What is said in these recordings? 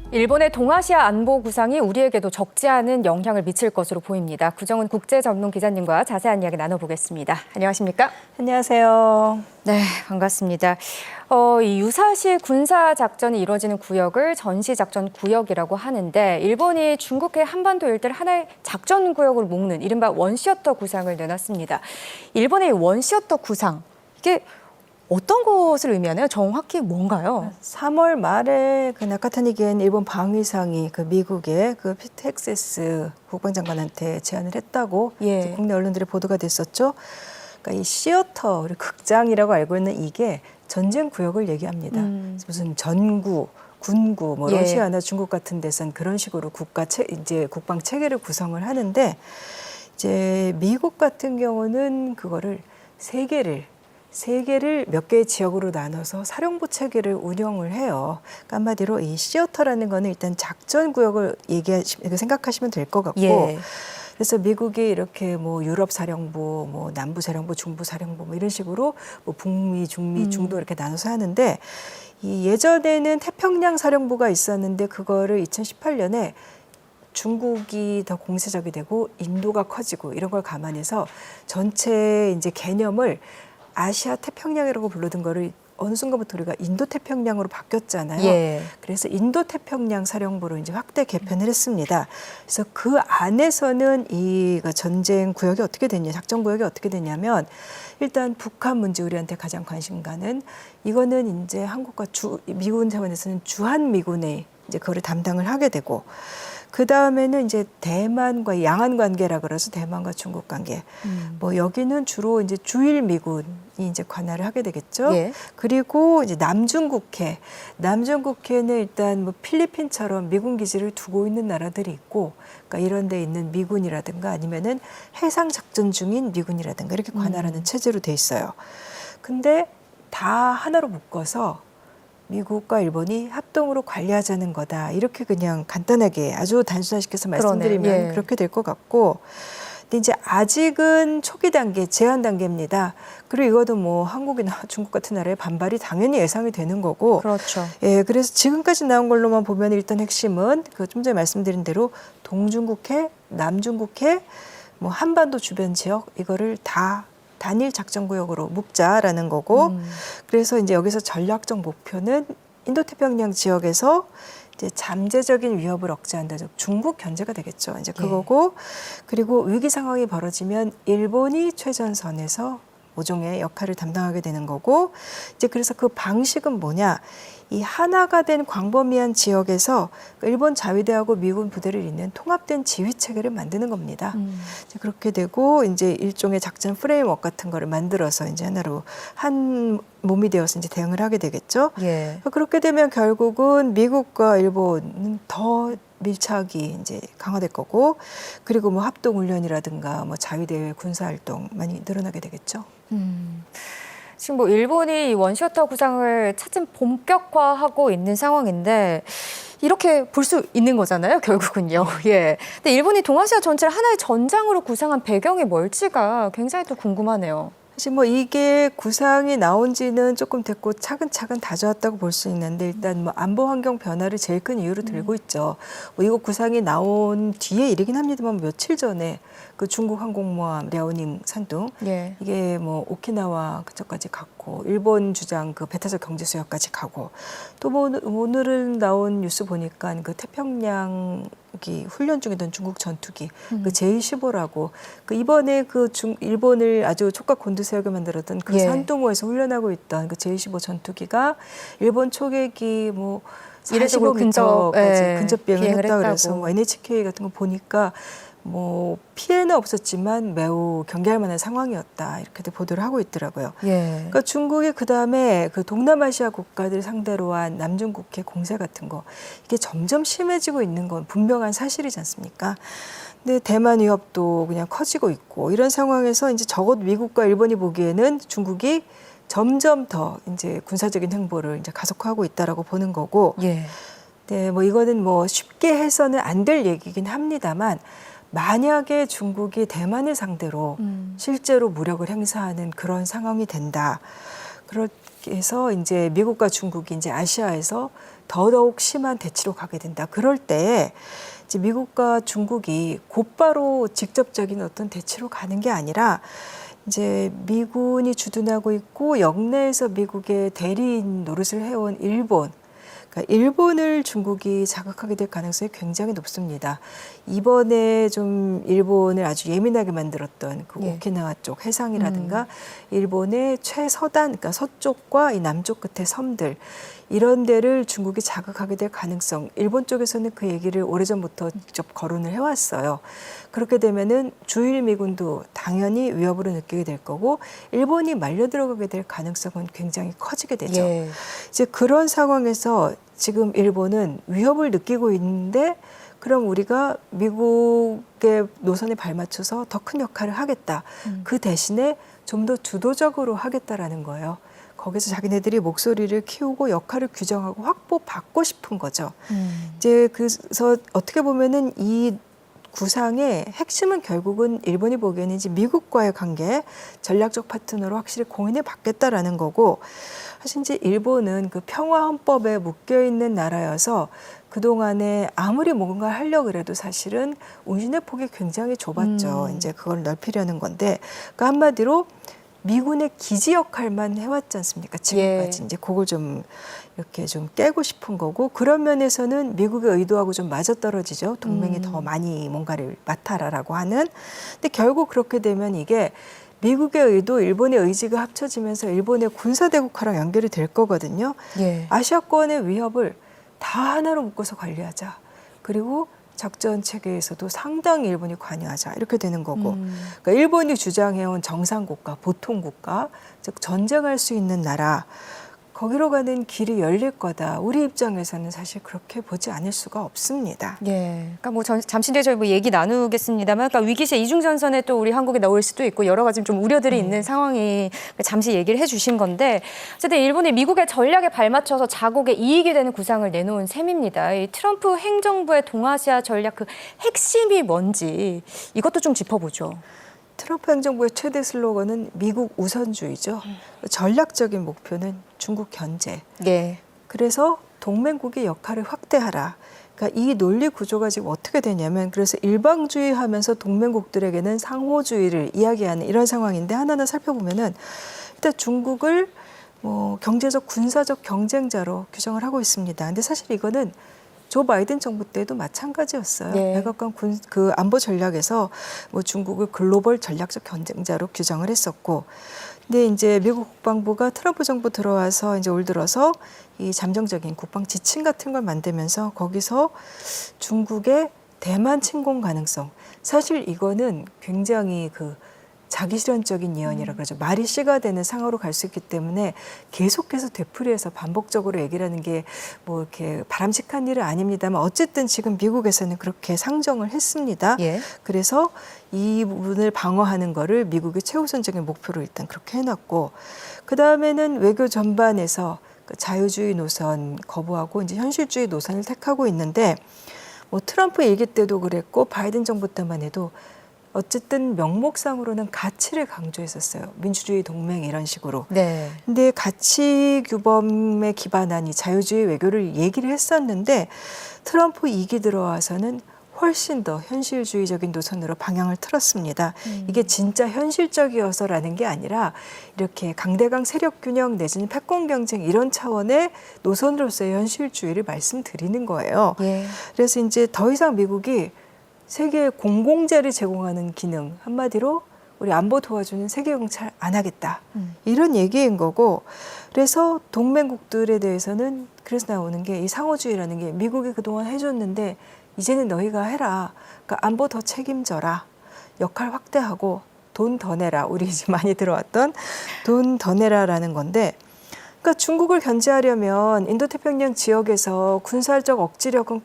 일본의 동아시아 안보 구상이 우리에게도 적지 않은 영향을 미칠 것으로 보입니다. 구정은 국제 전문 기자님과 자세한 이야기 나눠보겠습니다. 안녕하십니까? 안녕하세요. 네, 반갑습니다. 이 유사시 군사 작전이 이루어지는 구역을 전시작전 구역이라고 하는데 일본이 중국해 한반도 일대를 하나의 작전 구역으로 묶는 이른바 원시어터 구상을 내놨습니다. 일본의 원시어터 구상, 이게 어떤 것을 의미하나요? 정확히 뭔가요? 3월 말에 그 나카타니겐 일본 방위상이 그 미국의 그 피트 헥세스 국방장관한테 제안을 했다고 이제 국내 언론들의 보도가 됐었죠. 그러니까 이 시어터, 우리 극장이라고 알고 있는 이게 전쟁 구역을 얘기합니다. 무슨 전구, 군구, 뭐 러시아나 중국 같은 데선 그런 식으로 이제 국방 체계를 구성을 하는데 이제 미국 같은 경우는 그거를 세 개를 몇 개의 지역으로 나눠서 사령부 체계를 운영을 해요. 그러니까 한마디로 이 시어터라는 거는 일단 작전 구역을 생각하시면 될 것 같고, 그래서 미국이 이렇게 뭐 유럽 사령부, 뭐 남부 사령부, 중부 사령부 뭐 이런 식으로 뭐 북미, 중미, 중도 이렇게 나눠서 하는데 이 예전에는 태평양 사령부가 있었는데 그거를 2018년에 중국이 더 공세적이 되고 인도가 커지고 이런 걸 감안해서 전체 이제 개념을 아시아 태평양이라고 부르던 거를 어느 순간부터 우리가 인도 태평양으로 바뀌었잖아요. 그래서 인도 태평양 사령부로 이제 확대 개편을 했습니다. 그래서 그 안에서는 이 전쟁 구역이 어떻게 됐냐, 작전 구역이 어떻게 됐냐면 일단 북한 문제 우리한테 가장 관심 가는 이거는 이제 한국과 미군 차원에서는 주한 미군의 이제 그거를 담당을 하게 되고. 그 다음에는 이제 대만과 양안 관계라 그래서 대만과 중국 관계. 뭐 여기는 주로 이제 주일 미군이 이제 관할을 하게 되겠죠. 그리고 이제 남중국해는 일단 뭐 필리핀처럼 미군 기지를 두고 있는 나라들이 있고, 그러니까 이런 데 있는 미군이라든가 아니면은 해상 작전 중인 미군이라든가 이렇게 관할하는 체제로 돼 있어요. 근데 다 하나로 묶어서 미국과 일본이 합동으로 관리하자는 거다. 이렇게 그냥 간단하게 아주 단순화시켜서 말씀드리면 그렇게 될 것 같고, 근데 이제 아직은 초기 단계, 제한 단계입니다. 그리고 이것도 뭐 한국이나 중국 같은 나라의 반발이 당연히 예상이 되는 거고. 그렇죠. 그래서 지금까지 나온 걸로만 보면 일단 핵심은 그 좀 전에 말씀드린 대로 동중국해, 남중국해, 뭐 한반도 주변 지역 이거를 다 단일 작전구역으로 묶자라는 거고, 그래서 이제 여기서 전략적 목표는 인도태평양 지역에서 이제 잠재적인 위협을 억제한다. 중국 견제가 되겠죠. 이제 그거고, 그리고 위기 상황이 벌어지면 일본이 최전선에서 모종의 역할을 담당하게 되는 거고, 이제 그래서 그 방식은 뭐냐? 이 하나가 된 광범위한 지역에서 일본 자위대하고 미군 부대를 잇는 통합된 지휘 체계를 만드는 겁니다. 이제 그렇게 되고 이제 일종의 작전 프레임워크 같은 거를 만들어서 이제 하나로 한 몸이 되어서 이제 대응을 하게 되겠죠. 그렇게 되면 결국은 미국과 일본은 더 밀착이 이제 강화될 거고, 그리고 뭐 합동 훈련이라든가 뭐 자위대 군사 활동 많이 늘어나게 되겠죠. 지금 뭐 일본이 원시어터 구상을 차츰 본격화하고 있는 상황인데 이렇게 볼 수 있는 거잖아요, 결국은요. 근데 일본이 동아시아 전체를 하나의 전장으로 구상한 배경이 뭘지가 굉장히 또 궁금하네요. 사실 뭐 이게 구상이 나온 지는 조금 됐고 차근차근 다져왔다고 볼 수 있는데 일단 뭐 안보 환경 변화를 제일 큰 이유로 들고 있죠. 뭐 이거 구상이 나온 뒤에 일이긴 합니다만 며칠 전에 그 중국 항공모함 랴오닝 산둥 이게 뭐 오키나와 그쪽까지 갔고 일본 주장 그 배타적 경제 수역까지 가고 또 뭐 오늘은 나온 뉴스 보니까 그 태평양 훈련 중이던 중국 전투기 그 J-15라고 그 이번에 그 일본을 아주 촉각 곤두세우게 만들었던 그 산둥호에서 훈련하고 있던 그 J-15 전투기가 일본 초계기 뭐 45km까지 근접 비행을 했다 그래서 뭐 NHK 같은 거 보니까 뭐 피해는 없었지만 매우 경계할 만한 상황이었다 이렇게 보도를 하고 있더라고요. 그러니까 중국이 그다음에 그 동남아시아 국가들 상대로 한 남중국해 공세 같은 거 이게 점점 심해지고 있는 건 분명한 사실이지 않습니까? 근데 대만 위협도 그냥 커지고 있고 이런 상황에서 이제 적어도 미국과 일본이 보기에는 중국이 점점 더 이제 군사적인 행보를 이제 가속화하고 있다라고 보는 거고. 뭐 이거는 뭐 쉽게 해서는 안 될 얘기긴 합니다만. 만약에 중국이 대만을 상대로 실제로 무력을 행사하는 그런 상황이 된다. 그래서 이제 미국과 중국이 이제 아시아에서 더더욱 심한 대치로 가게 된다. 그럴 때 이제 미국과 중국이 곧바로 직접적인 어떤 대치로 가는 게 아니라 이제 미군이 주둔하고 있고 영내에서 미국의 대리인 노릇을 해온 일본, 그러니까 일본을 중국이 자극하게 될 가능성이 굉장히 높습니다. 이번에 좀 일본을 아주 예민하게 만들었던 그 오키나와 쪽 해상이라든가 일본의 최서단, 그러니까 서쪽과 이 남쪽 끝의 섬들 이런 데를 중국이 자극하게 될 가능성, 일본 쪽에서는 그 얘기를 오래전부터 직접 거론을 해왔어요. 그렇게 되면은 주일 미군도 당연히 위협으로 느끼게 될 거고 일본이 말려 들어가게 될 가능성은 굉장히 커지게 되죠. 예. 이제 그런 상황에서 지금 일본은 위협을 느끼고 있는데 그럼 우리가 미국의 노선에 발맞춰서 더 큰 역할을 하겠다. 그 대신에 좀 더 주도적으로 하겠다라는 거예요. 거기서 자기네들이 목소리를 키우고 역할을 규정하고 확보받고 싶은 거죠. 이제 그래서 어떻게 보면은 이 구상의 핵심은 결국은 일본이 보기에는 이제 미국과의 관계, 전략적 파트너로 확실히 공인해 받겠다라는 거고, 사실 이제 일본은 그 평화 헌법에 묶여 있는 나라여서 그동안에 아무리 뭔가 하려고 그래도 사실은 운신의 폭이 굉장히 좁았죠. 이제 그걸 넓히려는 건데, 그러니까 한마디로 미군의 기지 역할만 해왔지 않습니까? 지금까지. 이제 그걸 좀 이렇게 좀 깨고 싶은 거고, 그런 면에서는 미국의 의도하고 좀 맞아떨어지죠. 동맹이 더 많이 뭔가를 맡아라라고 하는. 근데 결국 그렇게 되면 이게 미국의 의도, 일본의 의지가 합쳐지면서 일본의 군사대국화랑 연결이 될 거거든요. 아시아권의 위협을 다 하나로 묶어서 관리하자. 그리고 작전 체계에서도 상당히 일본이 관여하자 이렇게 되는 거고, 그러니까 일본이 주장해온 정상국가, 보통국가, 즉 전쟁할 수 있는 나라, 거기로 가는 길이 열릴 거다. 우리 입장에서는 사실 그렇게 보지 않을 수가 없습니다. 그러니까 뭐 잠시 뒤에 저희 뭐 얘기 나누겠습니다만, 그러니까 위기시에 이중전선에 또 우리 한국이 나올 수도 있고 여러 가지 좀 우려들이 있는 상황이 잠시 얘기를 해주신 건데, 어쨌든 일본이 미국의 전략에 발맞춰서 자국의 이익이 되는 구상을 내놓은 셈입니다. 이 트럼프 행정부의 동아시아 전략 그 핵심이 뭔지 이것도 좀 짚어보죠. 트럼프 행정부의 최대 슬로건은 미국 우선주의죠. 전략적인 목표는 중국 견제. 그래서 동맹국의 역할을 확대하라. 그러니까 이 논리 구조가 지금 어떻게 되냐면, 그래서 일방주의하면서 동맹국들에게는 상호주의를 이야기하는 이런 상황인데, 하나하나 살펴보면은 일단 중국을 뭐 경제적, 군사적 경쟁자로 규정을 하고 있습니다. 근데 사실 이거는 조 바이든 정부 때도 마찬가지였어요. 백악관 그 안보 전략에서 뭐 중국을 글로벌 전략적 경쟁자로 규정을 했었고, 근데 이제 미국 국방부가 트럼프 정부 들어와서 이제 올 들어서 이 잠정적인 국방 지침 같은 걸 만들면서 거기서 중국의 대만 침공 가능성, 사실 이거는 굉장히 그 자기 실현적인 예언이라 그러죠. 말이 씨가 되는 상황으로 갈 수 있기 때문에 계속해서 되풀이해서 반복적으로 얘기를 하는 게 뭐 이렇게 바람직한 일은 아닙니다만, 어쨌든 지금 미국에서는 그렇게 상정을 했습니다. 그래서 이 부분을 방어하는 거를 미국의 최우선적인 목표로 일단 그렇게 해놨고, 그 다음에는 외교 전반에서 그 자유주의 노선 거부하고 이제 현실주의 노선을 택하고 있는데, 뭐 트럼프 일기 때도 그랬고 바이든 정부 때만 해도 어쨌든 명목상으로는 가치를 강조했었어요. 민주주의 동맹 이런 식으로. 근데 가치 규범에 기반한 이 자유주의 외교를 얘기를 했었는데, 트럼프 2기 들어와서는 훨씬 더 현실주의적인 노선으로 방향을 틀었습니다. 이게 진짜 현실적이어서라는 게 아니라 이렇게 강대강 세력 균형 내지는 패권 경쟁 이런 차원의 노선으로서의 현실주의를 말씀드리는 거예요. 그래서 이제 더 이상 미국이 세계 공공재를 제공하는 기능, 한마디로 우리 안보 도와주는 세계 경찰 안 하겠다. 이런 얘기인 거고, 그래서 동맹국들에 대해서는 그래서 나오는 게 이 상호주의라는 게 미국이 그동안 해줬는데 이제는 너희가 해라. 그러니까 안보 더 책임져라. 역할 확대하고 돈 더 내라. 우리 이제 많이 들어왔던 돈 더 내라라는 건데, 그러니까 중국을 견제하려면 인도태평양 지역에서 군사적 억지력은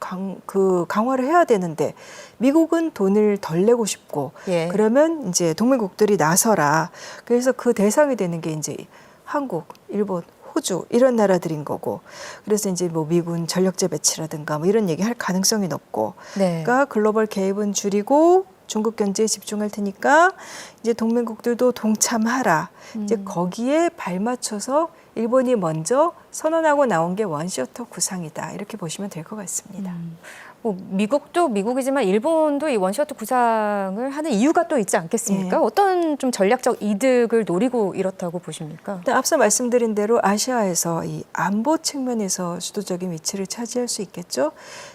강화를 해야 되는데, 미국은 돈을 덜 내고 싶고, 그러면 이제 동맹국들이 나서라. 그래서 그 대상이 되는 게 이제 한국, 일본, 호주 이런 나라들인 거고, 그래서 이제 뭐 미군 전력제 배치라든가 뭐 이런 얘기 할 가능성이 높고, 그러니까 글로벌 개입은 줄이고 중국 견제에 집중할 테니까 이제 동맹국들도 동참하라. 이제 거기에 발맞춰서 일본이 먼저 선언하고 나온 게 원시어터 구상이다. 이렇게 보시면 될 것 같습니다. 뭐 미국도 미국이지만 일본도 이 원시어터 구상을 하는 이유가 또 있지 않겠습니까? 예. 어떤 좀 전략적 이득을 노리고 이렇다고 보십니까? 일단 앞서 말씀드린 대로 아시아에서 이 안보 측면에서 주도적인 위치를 차지할 수 있겠죠.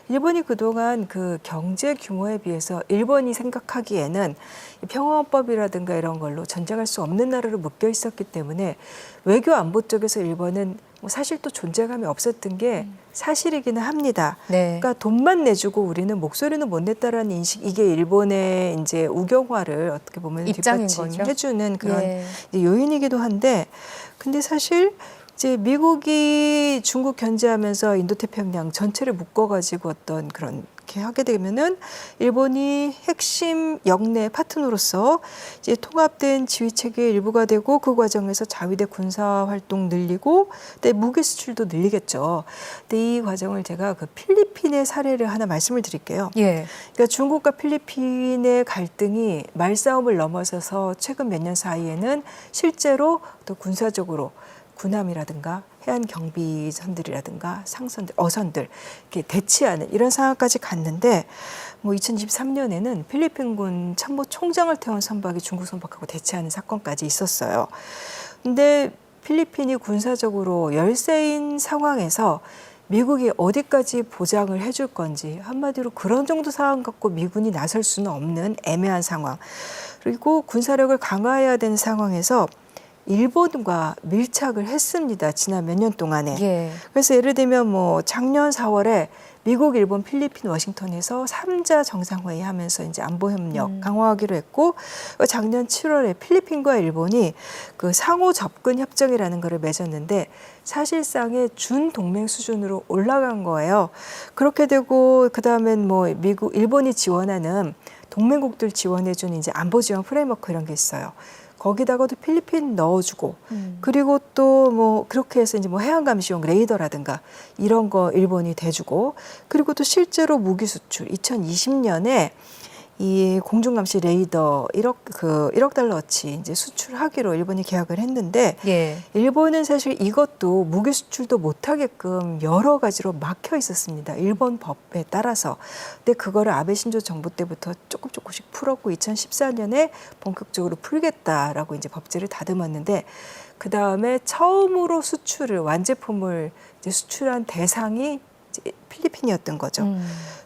일본이 그동안 그 경제 규모에 비해서 일본이 생각하기에는 평화헌법이라든가 이런 걸로 전쟁할 수 없는 나라로 묶여 있었기 때문에 외교 안보 쪽에서 일본은 뭐 사실 또 존재감이 없었던 게 사실이기는 합니다. 네. 그러니까 돈만 내주고 우리는 목소리는 못 냈다라는 인식, 이게 일본의 이제 우경화를 어떻게 보면 입장인 거죠. 뒷받침해주는 그런 예. 이제 요인이기도 한데, 근데 사실 이제 미국이 중국 견제하면서 인도태평양 전체를 묶어가지고 어떤 그런 이렇게 하게 되면은 일본이 핵심 역내 파트너로서 이제 통합된 지휘 체계의 일부가 되고, 그 과정에서 자위대 군사 활동 늘리고, 또 무기 수출도 늘리겠죠. 근데 이 과정을 제가 그 필리핀의 사례를 하나 말씀을 드릴게요. 예. 그러니까 중국과 필리핀의 갈등이 말싸움을 넘어서서 최근 몇 년 사이에는 실제로 또 군사적으로 군함이라든가 해안 경비선들이라든가 상선들, 어선들 이렇게 대치하는 이런 상황까지 갔는데, 뭐 2023년에는 필리핀군 참모총장을 태운 선박이 중국 선박하고 대치하는 사건까지 있었어요. 근데 필리핀이 군사적으로 열세인 상황에서 미국이 어디까지 보장을 해줄 건지, 한마디로 그런 정도 상황 갖고 미군이 나설 수는 없는 애매한 상황, 그리고 군사력을 강화해야 되는 상황에서 일본과 밀착을 했습니다. 지난 몇 년 동안에. 예. 그래서 예를 들면 뭐 작년 4월에 미국, 일본, 필리핀, 워싱턴에서 3자 정상회의 하면서 이제 안보협력 강화하기로 했고, 작년 7월에 필리핀과 일본이 그 상호 접근 협정이라는 거를 맺었는데, 사실상의 준동맹 수준으로 올라간 거예요. 그렇게 되고, 그 다음엔 뭐 일본이 지원하는 동맹국들 지원해주는 이제 안보 지원 프레임워크 이런 게 있어요. 거기다가도 필리핀 넣어주고, 그리고 또 뭐 그렇게 해서 이제 뭐 해양감시용 레이더라든가 이런 거 일본이 대주고, 그리고 또 실제로 무기 수출 2020년에 이 공중감시 레이더 1억 달러어치 이제 수출하기로 일본이 계약을 했는데, 예. 일본은 사실 이것도 무기 수출도 못하게끔 여러 가지로 막혀 있었습니다. 일본 법에 따라서. 근데 그거를 아베 신조 정부 때부터 조금씩 풀었고 2014년에 본격적으로 풀겠다라고 이제 법제를 다듬었는데, 그 다음에 처음으로 완제품을 이제 수출한 대상이 이제 필리핀이었던 거죠.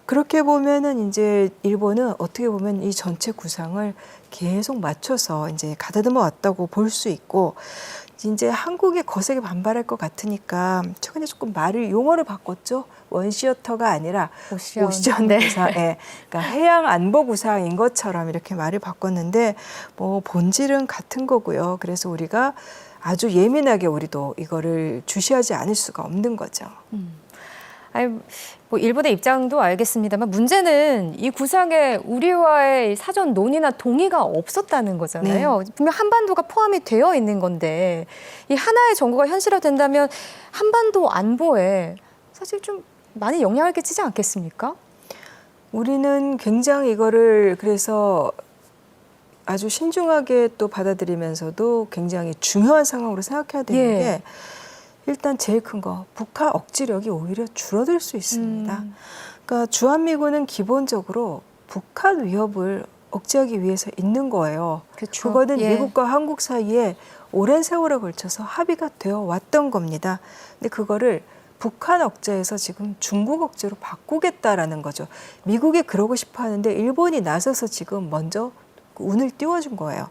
그렇게 보면은 이제 일본은 어떻게 보면 이 전체 구상을 계속 맞춰서 이제 가다듬어 왔다고 볼 수 있고, 이제 한국이 거세게 반발할 것 같으니까 최근에 조금 용어를 바꿨죠. 원시어터가 아니라 오션 네. 구상, 예. 그러니까 해양 안보 구상인 것처럼 이렇게 말을 바꿨는데, 뭐 본질은 같은 거고요. 그래서 우리가 아주 예민하게 우리도 이거를 주시하지 않을 수가 없는 거죠. 아니, 뭐 일본의 입장도 알겠습니다만, 문제는 이 구상에 우리와의 사전 논의나 동의가 없었다는 거잖아요. 네. 분명 한반도가 포함이 되어 있는 건데, 이 하나의 정부가 현실화된다면 한반도 안보에 사실 좀 많이 영향을 끼치지 않겠습니까? 우리는 굉장히 이거를 그래서 아주 신중하게 또 받아들이면서도 굉장히 중요한 상황으로 생각해야 되는 예. 게, 일단 제일 큰 거, 북한 억지력이 오히려 줄어들 수 있습니다. 그러니까 주한미군은 기본적으로 북한 위협을 억제하기 위해서 있는 거예요. 그렇죠. 그거는 예. 미국과 한국 사이에 오랜 세월에 걸쳐서 합의가 되어 왔던 겁니다. 근데 그거를 북한 억제에서 지금 중국 억제로 바꾸겠다라는 거죠. 미국이 그러고 싶어 하는데 일본이 나서서 지금 먼저 운을 띄워준 거예요.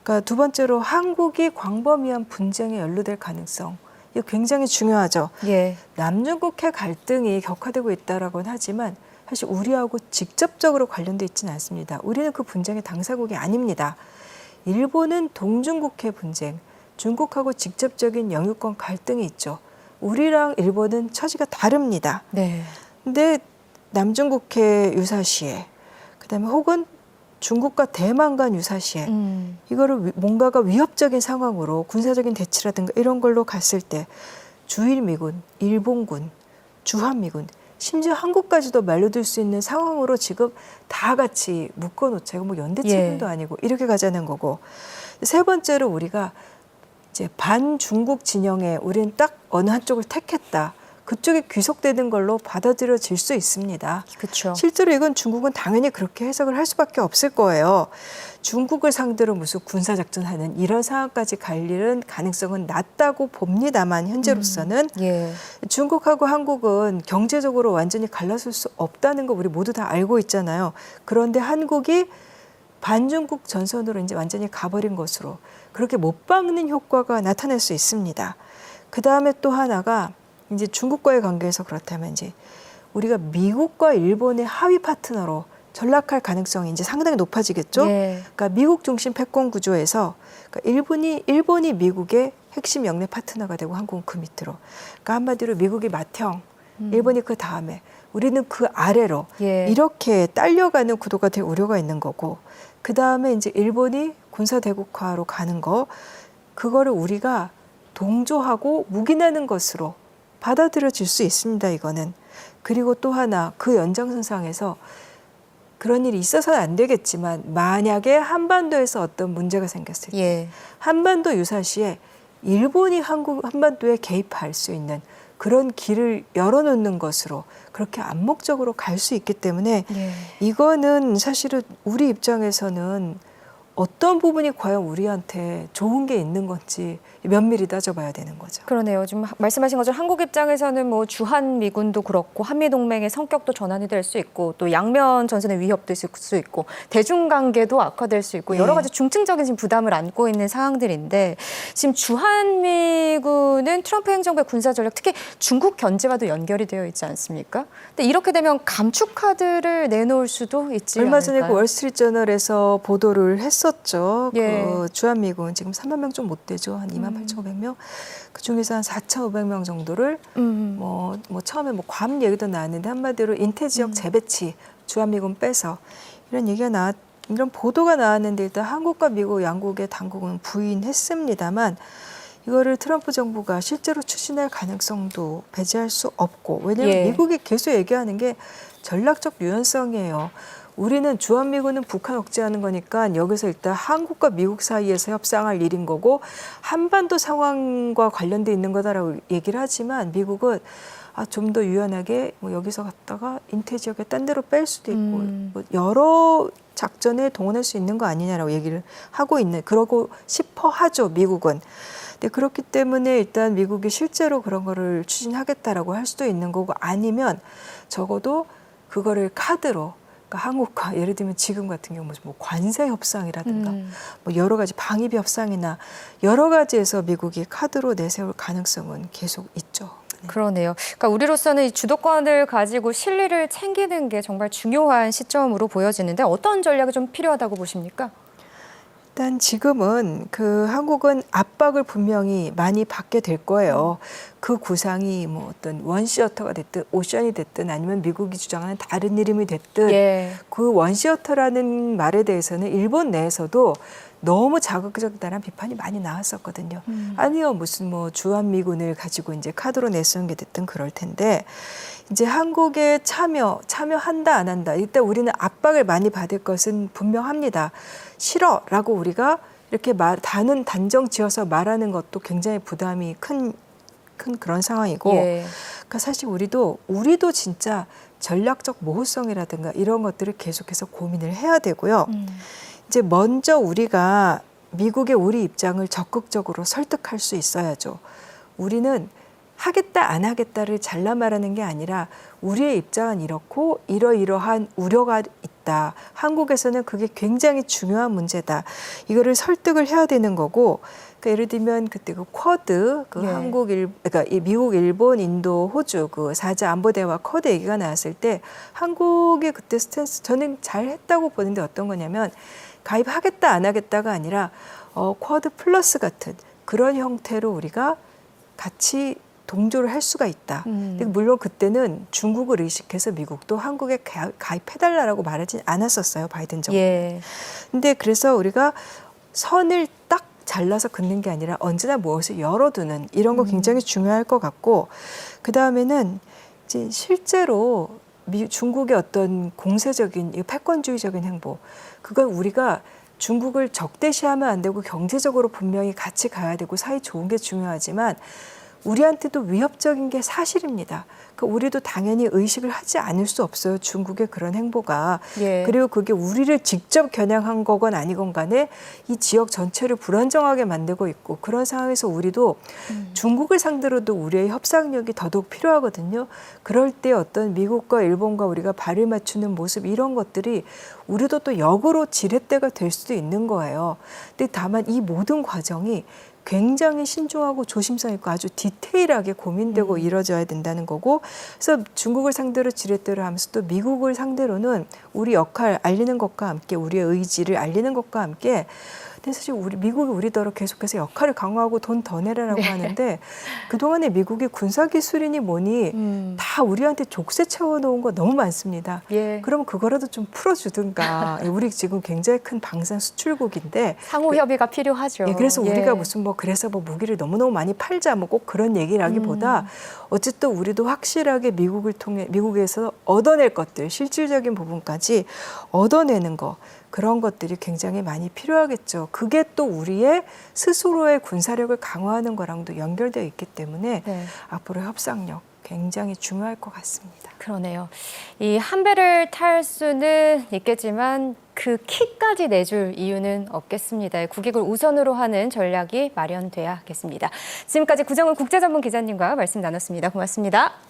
그러니까 두 번째로 한국이 광범위한 분쟁에 연루될 가능성. 이거 굉장히 중요하죠. 예. 남중국해 갈등이 격화되고 있다라고는 하지만 사실 우리하고 직접적으로 관련돼 있지는 않습니다. 우리는 그 분쟁의 당사국이 아닙니다. 일본은 동중국해 분쟁, 중국하고 직접적인 영유권 갈등이 있죠. 우리랑 일본은 처지가 다릅니다. 네. 근데 남중국해 유사시에, 그다음에 혹은 중국과 대만 간 유사시에 이거를 뭔가가 위협적인 상황으로 군사적인 대치라든가 이런 걸로 갔을 때 주일미군, 일본군, 주한미군, 심지어 한국까지도 말려들 수 있는 상황으로 지금 다 같이 묶어놓자. 이거 뭐 연대 책임도 아니고 이렇게 가자는 거고. 세 번째로 우리가 이제 반중국 진영에 우리는 딱 어느 한쪽을 택했다. 그쪽에 귀속되는 걸로 받아들여질 수 있습니다. 그렇죠. 실제로 이건 중국은 당연히 그렇게 해석을 할 수밖에 없을 거예요. 중국을 상대로 무슨 군사작전하는 이런 상황까지 갈 일은 가능성은 낮다고 봅니다만 현재로서는 예. 중국하고 한국은 경제적으로 완전히 갈라설 수 없다는 거 우리 모두 다 알고 있잖아요. 그런데 한국이 반중국 전선으로 이제 완전히 가버린 것으로 그렇게 못 박는 효과가 나타날 수 있습니다. 그 다음에 또 하나가 이제 중국과의 관계에서 그렇다면 이제 우리가 미국과 일본의 하위 파트너로 전락할 가능성이 이제 상당히 높아지겠죠. 예. 그러니까 미국 중심 패권 구조에서 그러니까 일본이 미국의 핵심 영내 파트너가 되고 한국은 그 밑으로. 그러니까 한마디로 미국이 맏형, 일본이 그 다음에 우리는 그 아래로 예. 이렇게 딸려가는 구도가 될 우려가 있는 거고 그 다음에 이제 일본이 군사 대국화로 가는 거 그거를 우리가 동조하고 묵인하는 것으로 받아들여질 수 있습니다. 이거는. 그리고 또 하나 그 연장선상에서 그런 일이 있어서는 안 되겠지만 만약에 한반도에서 어떤 문제가 생겼을 때 예. 한반도 유사시에 일본이 한반도에 개입할 수 있는 그런 길을 열어놓는 것으로 그렇게 암묵적으로 갈 수 있기 때문에 예. 이거는 사실은 우리 입장에서는 어떤 부분이 과연 우리한테 좋은 게 있는 건지 면밀히 따져봐야 되는 거죠. 그러네요. 지금 말씀하신 것처럼 한국 입장에서는 뭐 주한 미군도 그렇고 한미 동맹의 성격도 전환이 될 수 있고 또 양면 전선의 위협도 있을 수 있고 대중 관계도 악화될 수 있고 여러 가지 중증적인 지금 부담을 안고 있는 상황들인데 지금 주한 미군은 트럼프 행정부의 군사 전략 특히 중국 견제와도 연결이 되어 있지 않습니까? 근데 이렇게 되면 감축 카드를 내놓을 수도 있지 얼마 전에 않을까요? 그 월스트리트저널에서 보도를 했었죠. 예. 그 주한미군 지금 3만 명 좀 못 되죠. 한 28,500명. 그 중에서 한 4,500명 정도를 뭐 처음에 뭐 괌 얘기도 나왔는데 한마디로 인태 지역 재배치 주한미군 빼서 이런 얘기가 이런 보도가 나왔는데 일단 한국과 미국 양국의 당국은 부인했습니다만 이거를 트럼프 정부가 실제로 추진할 가능성도 배제할 수 없고 왜냐하면 예. 미국이 계속 얘기하는 게 전략적 유연성이에요. 우리는 주한미군은 북한 억제하는 거니까 여기서 일단 한국과 미국 사이에서 협상할 일인 거고 한반도 상황과 관련돼 있는 거다라고 얘기를 하지만 미국은 좀 더 유연하게 뭐 여기서 갔다가 인태 지역에 딴 데로 뺄 수도 있고 뭐 여러 작전에 동원할 수 있는 거 아니냐라고 얘기를 하고 그러고 싶어 하죠 미국은. 근데 그렇기 때문에 일단 미국이 실제로 그런 거를 추진하겠다라고 할 수도 있는 거고 아니면 적어도 그거를 카드로 그러니까 한국과 예를 들면 지금 같은 경우 뭐 관세 협상이라든가 뭐 여러 가지 방위비 협상이나 여러 가지에서 미국이 카드로 내세울 가능성은 계속 있죠. 네. 그러네요. 그러니까 우리로서는 이 주도권을 가지고 실리를 챙기는 게 정말 중요한 시점으로 보여지는데 어떤 전략이 좀 필요하다고 보십니까? 일단 지금은 그 한국은 압박을 분명히 많이 받게 될 거예요. 그 구상이 뭐 어떤 원시어터가 됐든 오션이 됐든 아니면 미국이 주장하는 다른 이름이 됐든 예. 그 원시어터라는 말에 대해서는 일본 내에서도 너무 자극적이다라는 비판이 많이 나왔었거든요. 아니요, 무슨 뭐 주한미군을 가지고 이제 카드로 내쓰는 게 됐든 그럴 텐데 이제 한국의 참여한다 안 한다. 일단 우리는 압박을 많이 받을 것은 분명합니다. 싫어라고 우리가 이렇게 단정 지어서 말하는 것도 굉장히 부담이 큰 그런 상황이고 예. 그러니까 사실 우리도 진짜 전략적 모호성이라든가 이런 것들을 계속해서 고민을 해야 되고요. 이제 먼저 우리가 미국의 우리 입장을 적극적으로 설득할 수 있어야죠. 우리는 하겠다 안 하겠다를 잘라 말하는 게 아니라 우리의 입장은 이렇고 이러이러한 우려가 있다. 한국에서는 그게 굉장히 중요한 문제다. 이거를 설득을 해야 되는 거고 그러니까 예를 들면 그때 그 쿼드 그러니까 미국, 일본, 인도, 호주 그 4자 안보대화 쿼드 얘기가 나왔을 때 한국의 그때 스탠스 저는 잘 했다고 보는데 어떤 거냐면 가입하겠다 안 하겠다가 아니라 쿼드 플러스 같은 그런 형태로 우리가 같이 동조를 할 수가 있다. 근데 물론 그때는 중국을 의식해서 미국도 한국에 가입해달라고 말하진 않았었어요. 바이든 정부. 예. 근데 그래서 우리가 선을 딱 잘라서 긋는 게 아니라 언제나 무엇을 열어두는 이런 거 굉장히 중요할 것 같고 그 다음에는 이제 실제로 중국의 어떤 공세적인 패권주의적인 행보 그건 우리가 중국을 적대시하면 안 되고 경제적으로 분명히 같이 가야 되고 사이 좋은 게 중요하지만 우리한테도 위협적인 게 사실입니다. 우리도 당연히 의식을 하지 않을 수 없어요. 중국의 그런 행보가. 예. 그리고 그게 우리를 직접 겨냥한 거건 아니건 간에 이 지역 전체를 불안정하게 만들고 있고 그런 상황에서 우리도 중국을 상대로도 우리의 협상력이 더더욱 필요하거든요. 그럴 때 어떤 미국과 일본과 우리가 발을 맞추는 모습 이런 것들이 우리도 또 역으로 지렛대가 될 수도 있는 거예요. 근데 다만 이 모든 과정이 굉장히 신중하고 조심성 있고 아주 디테일하게 고민되고 이뤄져야 된다는 거고 그래서 중국을 상대로 지렛대를 하면서 또 미국을 상대로는 우리 역할 알리는 것과 함께 우리의 의지를 알리는 것과 함께 근데 사실 미국이 우리더러 계속해서 역할을 강화하고 돈 더 내라라고 하는데 그동안에 미국이 군사기술이니 뭐니 다 우리한테 족쇄 채워놓은 거 너무 많습니다. 예. 그러면 그거라도 좀 풀어주든가. 우리 지금 굉장히 큰 방산 수출국인데 상호 협의가 필요하죠. 예, 그래서 예. 우리가 무슨 그래서 무기를 너무너무 많이 팔자 꼭 그런 얘기라기보다 어쨌든 우리도 확실하게 미국을 통해 미국에서 얻어낼 것들 실질적인 부분까지 얻어내는 거 그런 것들이 굉장히 많이 필요하겠죠. 그게 또 우리의 스스로의 군사력을 강화하는 거랑도 연결되어 있기 때문에 네. 앞으로 협상력 굉장히 중요할 것 같습니다. 그러네요. 이 한 배를 탈 수는 있겠지만 그 키까지 내줄 이유는 없겠습니다. 국익을 우선으로 하는 전략이 마련돼야겠습니다. 지금까지 구정은 국제전문 기자님과 말씀 나눴습니다. 고맙습니다.